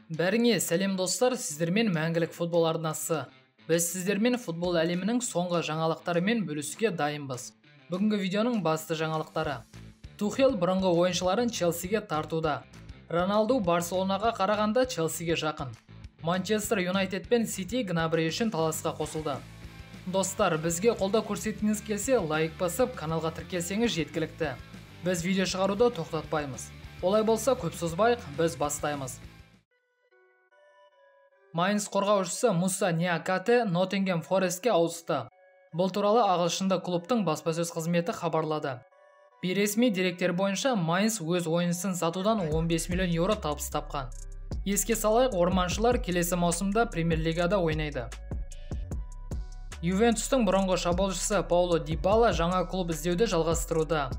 Бәріңе сәлем достар, сіздермен мәңгілік футбол арнасы. Біз сіздермен футбол әлемінің соңғы жаңалықтарымен бөлісуге дайынбыз. Бүгінгі видеоның басты жаңалықтары. Тухел бұрынғы ойыншыларын Челсиге тартуда. Роналду Барселонаға қарағанда Челсиге жақын. Манчестер Юнайтед пен Сити Гнабри үшін таласқа қосылды. Достар, бізге қолдау көрсеткіңіз келсе, лайк басып, каналға тіркелсеңіз жеткілікті. Біз видео шығаруды тоқтатпаймыз. Олай болса, көп созбайық, біз бастаймыз. Майнц қорғаушысы Муса Ниакате Ноттингем Форестке ауысты. Бұл туралы ағылшынды клубтың баспасөз қызметі хабарлады. Бейресми деректер бойынша Майнц өз ойыншысын сатудан 15 миллион еуро табыс тапқан. Еске салайық, орманшылар келесі маусымда Премьер-лигада ойнайды. Ювентустың бұрынғы шабуылшысы Пауло Дибала жаңа клуб іздеуді жалғастыруда.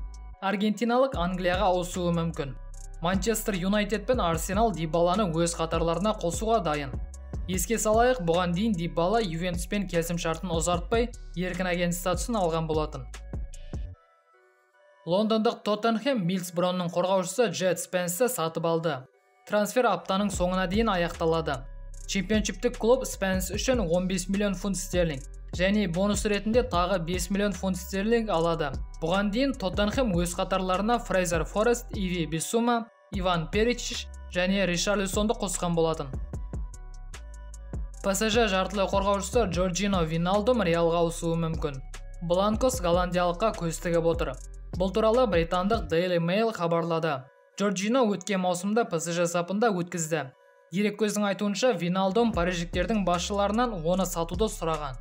Аргентиналық Англияға ауысуы мүмкін. Манчестер Юнайтед пен Арсенал Дибаланы өз қатарларына қосуға дайын. Еске салайық, бұған дейін Дибала Ювентуспен келісімшартын ұзартпай, еркін агент статусын алған болатын. Лондондық Тоттенхэм Миллсброның қорғаушысы Джет Спенсті сатып алды. Трансфер аптаның соңына дейін аяқталады. Чемпионшиптік клуб Спенс үшін 15 миллион фунт стерлинг және бонус ретінде тағы 5 миллион фунт стерлинг алады. Бұған дейін Тоттенхэм өз қатарларына Фрейзер Форест, Иви Бисума, Иван Перичич және Ришарлисонды қосқан болатын. ПСЖ жартылай қорғаушысы Джорджино Виналдум Реалға ауысуы мүмкін. Бланкос голландиялыққа көз тігіп отыр. Бұл туралы британдық Daily Mail хабарлады. Джорджино өткен маусымда ПСЖ сапында өткізді. Дереккөздің айтуынша, Виналдум париждіктердің басшыларынан оны сатуды сұраған.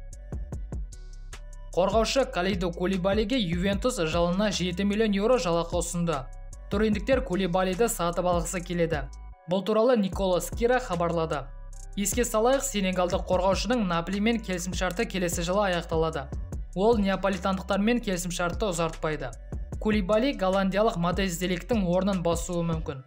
Қорғаушы Калидо Кулибалиге Ювентус жылына 7 миллион еуро жалақы ұсынды. Туриндіктер Кулибалиді сатып алғысы келеді. Бұл туралы Николас Кира хабарлады. Еске салайық, сенегалдық қорғаушының Наполимен келісімшарты келесі жылы аяқталады. Ол неаполитандықтармен келісімшартты ұзартпайды. Кулибали голландиялық Матейс де Лигттің орнын басуы мүмкін.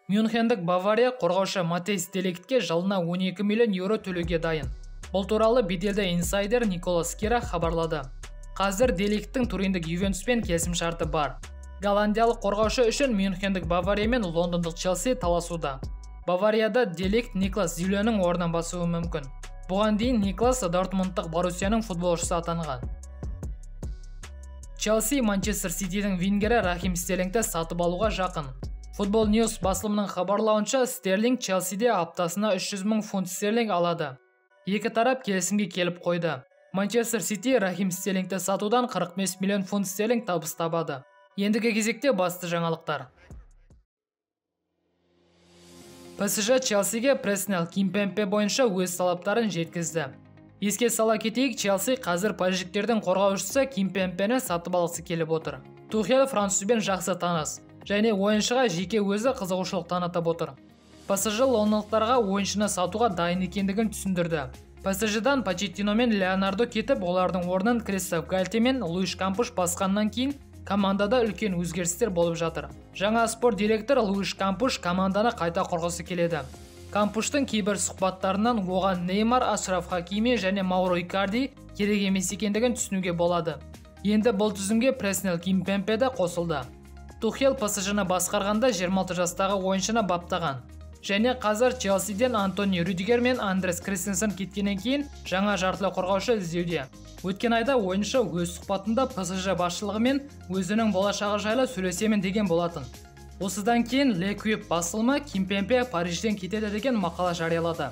Мюнхендік Бавария қорғаушы Матейс де Лигтке жылына 12 миллион еуро төлеуге дайын. Бұл туралы беделді инсайдер Николас Кира хабарлады. Қазір де Лигттің туриндік Ювентуспен келісімшарты бар. Голландиялық қорғаушы үшін Мюнхендік Бавария мен лондондық Челси таласуда. Баварияда де Лигт Никлас Зюленің орнын басуы мүмкін. Бұған дейін Никлас Дортмундтық Боруссияның футболшысы атанған. Челси Манчестер Ситидің вингері Рахим Стерлингті сатып алуға жақын. Футбол Ньюс басылымының хабарлауынша, Стерлинг Челсиде аптасына 300 мың фунт стерлинг алады. Екі тарап келісімге келіп қойды. Манчестер Сити Рахим Стерлингті сатудан 45 миллион фунт стерлинг табыс табады. Ендігі кезекте басты жаңалықтар. ПСЖ Челсиге Преснел Кимпемпе бойынша өз талаптарын жеткізді. Еске сала кетейік, Челси қазір париждіктердің қорғаушысы Кимпемпені сатып алғысы келіп отыр. Тухел французбен жақсы таныс және ойыншыға жеке өзі қызығушылық танытып отыр. ПСЖ лондондықтарға ойыншыны сатуға дайын екендігін түсіндірді. ПСЖдан Почеттино мен Леонардо кетіп, олардың орнын Кристоф Гальте мен Луиш Кампуш басқаннан кейін командада үлкен өзгерістер болып жатыр. Жаңа спорт директор Луиш Кампуш команданы қайта құрғысы келеді. Кампуштың кейбір сұхбаттарынан оған Неймар, Ашраф Хакими және Мауро Икарди керек емес екендігін түсінуге болады. Енді бұл тізімге Преснел Кимпемпе де қосылды. Тухел ПСЖны басқарғанда 26 жастағы ойыншыны баптаған. Және қазір Челсиден Антони Рюдигер мен Андрес Кристенсен кеткеннен кейін жаңа жартылай қорғаушы іздеуде. Өткен айда ойыншы өз сұхбатында ПСЖ басшылығымен өзінің болашағы жайлы сөйлесемін деген болатын. Осыдан кейін Le Cube басылымы Кимпемпе Парижден кетеді деген мақала жариялады.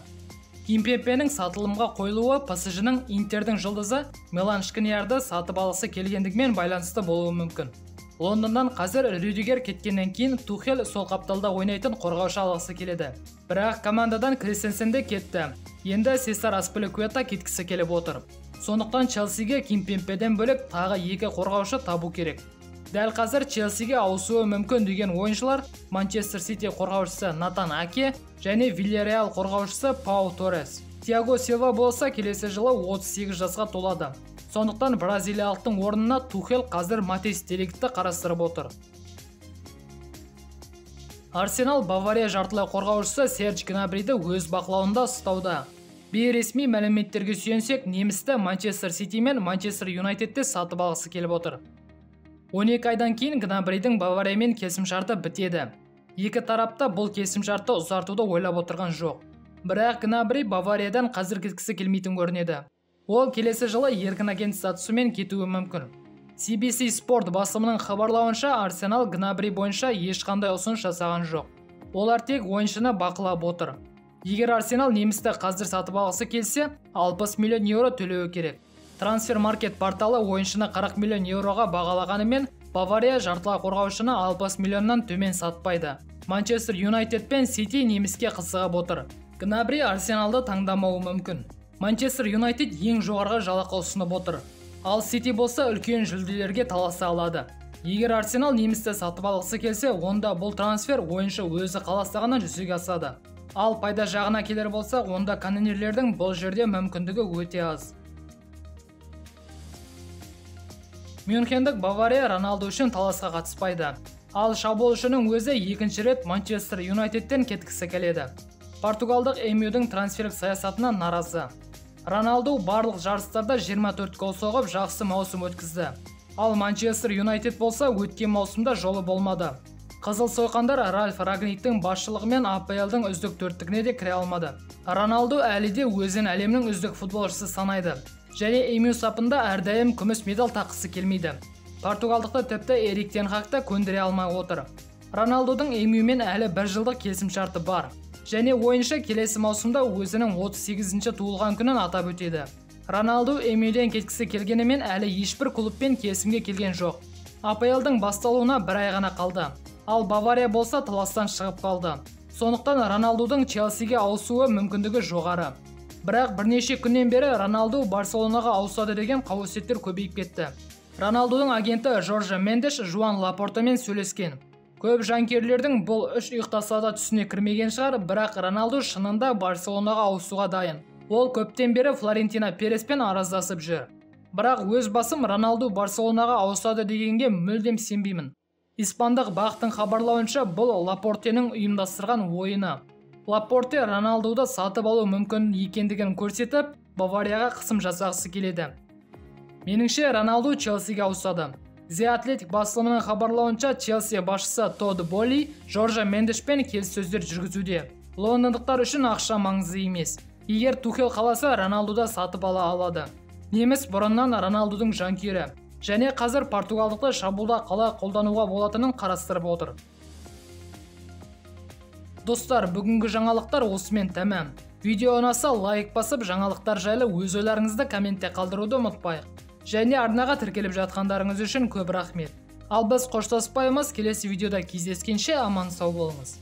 Кимпемпенің сатылымға қойылуы ПСЖның Интердің жылдызы Милан Шкриниарды сатып алғысы келгендігімен байланысты болуы мүмкін. Лондондан қазір Рюдигер кеткеннен кейін Тухел сол қапталда ойнайтын қорғаушы алғысы келеді. Бірақ командадан Кристенсен де кетті. Енді Сесар Аспиликуэта кеткісі келіп отыр. Сондықтан Челсиге Кимпемпеден бөлек тағы екі қорғаушы табу керек. Дәл қазір Челсиге ауысуы мүмкін деген ойыншылар Манчестер Сити қорғаушысы Натан Аке және Вильяреал қорғаушысы Пау Торрес. Тиаго Силва болса келесі жылы 38 жасқа толады. Сондықтан бразилиялықтың орнына Тухел қазір Матейс де Лигтті қарастырып отыр. Арсенал Бавария жартылай қорғаушысы Серж Гнабриді өз бақылауында ұстауда. Бейресми мәліметтерге сүйенсек, немісті Манчестер Сити мен Манчестер Юнайтедте сатып алғысы келіп отыр. 12 айдан кейін Гнабридің Бавариямен келісімшарты бітеді. Екі тарапта бұл келісімшартты ұзартуды ойлап отырған жоқ. Бірақ Гнабри Бавариядан қазір кеткісі келмейтін көрінеді. Ол келесі жылы еркін агент статусымен кетуі мүмкін. CBC Sport басылымының хабарлауынша, Арсенал Гнабри бойынша ешқандай ұсыныс жасаған жоқ. Олар тек ойыншыны бақылап отыр. Егер Арсенал немісті қазір сатып алғысы келсе, 60 миллион еуро төлеуі керек. Трансфер-маркет порталы ойыншыны 40 миллион еуроға бағалағанымен, Бавария жартылай қорғаушыны 60 миллионнан төмен сатпайды. Манчестер Юнайтед пен Сити неміске қызығып отыр. Гнабри Арсеналды таңдамауы мүмкін. Манчестер Юнайтед ең жоғарғы жалақы ұсынып отыр. Ал Сити болса үлкен жүлделерге таласа алады. Егер Арсенал немісті сатып алғысы келсе, онда бұл трансфер ойыншы өзі қаластағаннан жүзеге асады. Ал пайда жағына келер болса, онда канонерлердің бұл жерде мүмкіндігі өте аз. Мюнхендік Бавария Роналду үшін таласқа қатыспайды. Ал шабуылшының өзі екінші рет Манчестер Юнайтедтен кеткісі келеді. Португалдық Эмюдің трансферлік саясатына наразы. Роналду барлық жарыстарда 24 гол соғып жақсы маусым өткізді. Ал Манчестер Юнайтед болса өткен маусымда жолы болмады. Қызыл сойқандар Ральф Рагниктің басшылығымен АПЛ-дың үздік төрттігіне де кіре алмады. Роналду әлі де өзін әлемнің үздік футболшысы санайды. Және Эмю сапында әрдайым күміс медаль таққысы келмейді. Португалдықты тіпті Эрик тен Хагты көндіре алмай отыр. Роналдудың Эмюмен әлі 1 жылдық келісімшарты бар. Және ойыншы келесі маусымда өзінің 38-ші туылған күнін атап өтеді. Роналду Эмюден кеткісі келгенімен әлі ешбір клубпен келісімге келген жоқ. АПЛ-дың басталуына 1 ай ғана қалды. Ал Бавария болса таластан шығып қалды. Сондықтан Роналдудың Челсиге ауысуы мүмкіндігі жоғары. Бірақ бірнеше күннен бері Роналду Барселонаға ауысады деген қауесеттер көбейіп кетті. Роналдудың агенті Жорже Мендеш Жуан Лапортамен сөйлескен. Көп жанкүйерлердің бұл үш ұйықтасада түсіне кірмеген шығар, бірақ Роналду шынында Барселонаға ауысуға дайын. Ол көптен бері Флорентино Переспен араздасып жүр. Бірақ өз басым Роналду Барселонаға ауысады дегенге мүлдем сенбеймін. Испандық бақтың хабарлауынша бұл Лапортенің ұйымдастырған ойыны. Лапорте Роналдуды сатып алу мүмкін екендігін көрсетіп, Баварияға қысым жасағысы келеді. Меніңше Роналду Челсиге ауысады. The Athletic басылымының хабарлауынша, Челси басшысы Тодд Боли Жорже Мендешпен келіссөздер жүргізуде. Лондондықтар үшін ақша маңызды емес. Егер Тухел қаласа, Роналдуды сатып ала алады. Неміс бұрыннан Роналдудың жанкүйері. Және қазір португалдықты шабуылда қалай қолдануға болатынын қарастырып отыр. Достар, бүгінгі жаңалықтар осымен тәмам. Видео ұнаса лайк басып, жаңалықтар жайлы өз ойларыңызды комментте қалдыруды ұмытпайық. Және арнаға тіркеліп жатқандарыңыз үшін көп рахмет. Ал біз қоштаспаймыз, келесі видеода кездескенше аман сау болыңыз.